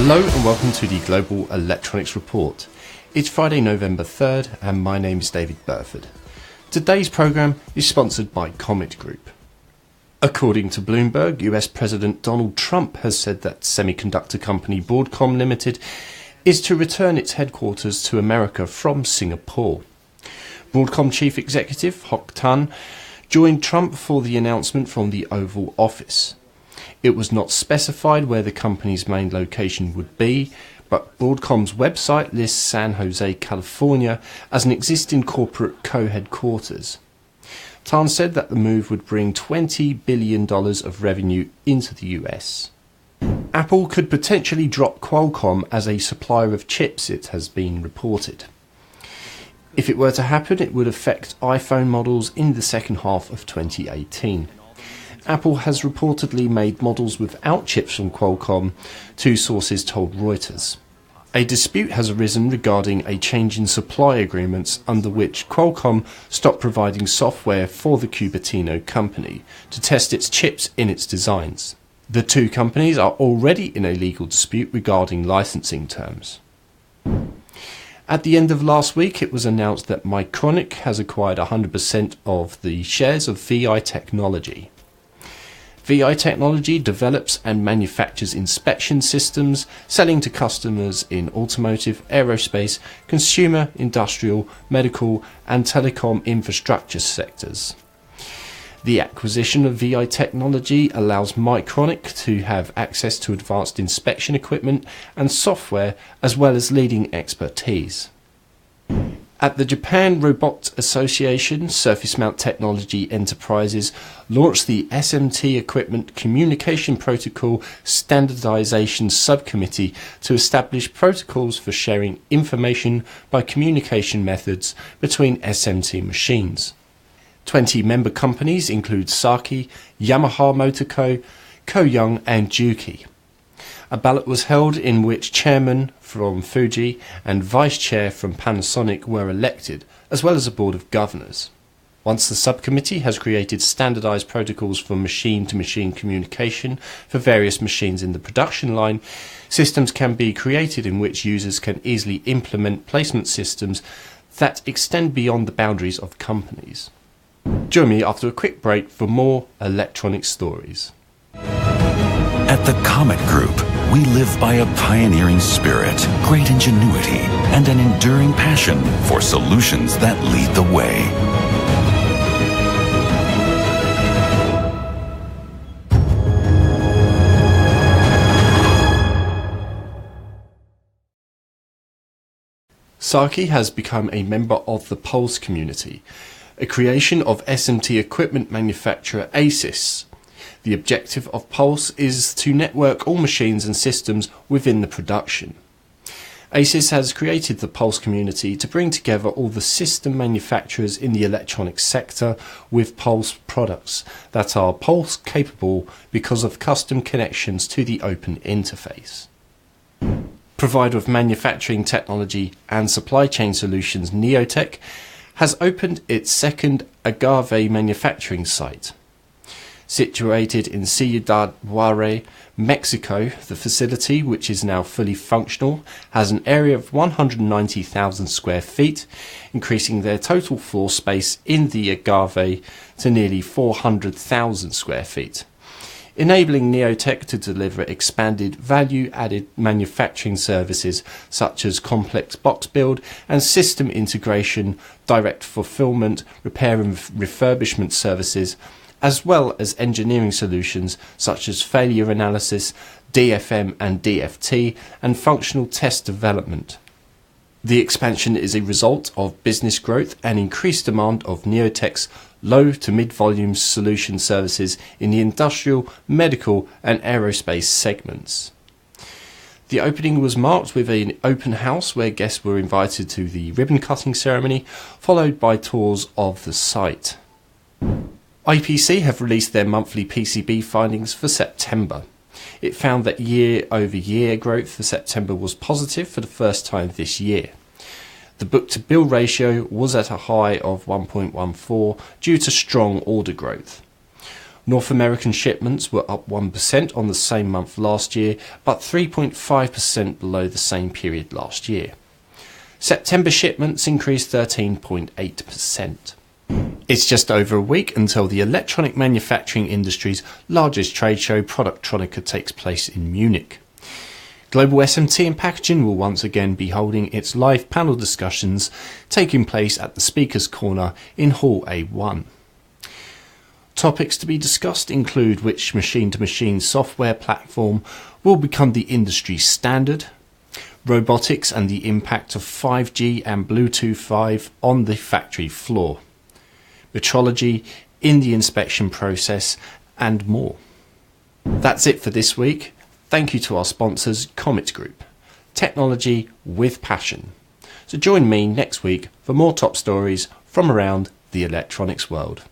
Hello and welcome to the Global Electronics Report. It's Friday, November 3rd, and my name is David Burford. Today's programme is sponsored by Comet Group. According to Bloomberg, US President Donald Trump has said that semiconductor company Boardcom Limited is to return its headquarters to America from Singapore. Boardcom Chief Executive Hock Tan joined Trump for the announcement from the Oval Office. It was not specified where the company's main location would be, but Boardcom's website lists San Jose, California as an existing corporate co-headquarters. Tan said that the move would bring $20 billion of revenue into the US. Apple could potentially drop Qualcomm as a supplier of chips, it has been reported. If it were to happen, it would affect iPhone models in the second half of 2018. Apple has reportedly made models without chips from Qualcomm, two sources told Reuters. A dispute has arisen regarding a change in supply agreements under which Qualcomm stopped providing software for the Cupertino company to test its chips in its designs. The two companies are already in a legal dispute regarding licensing terms. At the end of last week, it was announced that Micronic has acquired 100% of the shares of VI Technology. VI Technology develops and manufactures inspection systems, selling to customers in automotive, aerospace, consumer, industrial, medical and telecom infrastructure sectors. The acquisition of VI Technology allows Micronic to have access to advanced inspection equipment and software, as well as leading expertise. At the Japan Robot Association, Surface Mount Technology Enterprises launched the SMT Equipment Communication Protocol Standardization Subcommittee to establish protocols for sharing information by communication methods between SMT machines. 20 member companies include Saki, Yamaha Motor Co., Koyoung and Juki. A ballot was held in which chairman from Fuji and vice chair from Panasonic were elected, as well as a board of governors. Once the subcommittee has created standardized protocols for machine-to-machine communication for various machines in the production line, systems can be created in which users can easily implement placement systems that extend beyond the boundaries of companies. Join me after a quick break for more electronic stories. At the Comet Group, we live by a pioneering spirit, great ingenuity, and an enduring passion for solutions that lead the way. Saki has become a member of the Pulse community, a creation of SMT equipment manufacturer ASIS. The objective of Pulse is to network all machines and systems within the production. ASIS has created the Pulse community to bring together all the system manufacturers in the electronics sector with Pulse products that are Pulse capable because of custom connections to the open interface. Provider of manufacturing technology and supply chain solutions Neotech has opened its second Agave manufacturing site. Situated in Ciudad Juarez, Mexico, the facility, which is now fully functional, has an area of 190,000 square feet, increasing their total floor space in the Agave to nearly 400,000 square feet, enabling Neotech to deliver expanded value-added manufacturing services such as complex box build and system integration, direct fulfillment, repair and refurbishment services, as well as engineering solutions such as failure analysis, DFM and DFT, and functional test development. The expansion is a result of business growth and increased demand of Neotech's low to mid-volume solution services in the industrial, medical and aerospace segments. The opening was marked with an open house where guests were invited to the ribbon cutting ceremony, followed by tours of the site. IPC have released their monthly PCB findings for September. It found that year-over-year growth for September was positive for the first time this year. The book-to-bill ratio was at a high of 1.14 due to strong order growth. North American shipments were up 1% on the same month last year, but 3.5% below the same period last year. September shipments increased 13.8%. It's just over a week until the electronic manufacturing industry's largest trade show, Productronica, takes place in Munich. Global SMT and Packaging will once again be holding its live panel discussions, taking place at the Speaker's Corner in Hall A1. Topics to be discussed include which machine-to-machine software platform will become the industry standard, robotics and the impact of 5G and Bluetooth 5 on the factory floor, metrology in the inspection process, and more. That's it for this week. Thank you to our sponsors, Comet Group, technology with passion. So join me next week for more top stories from around the electronics world.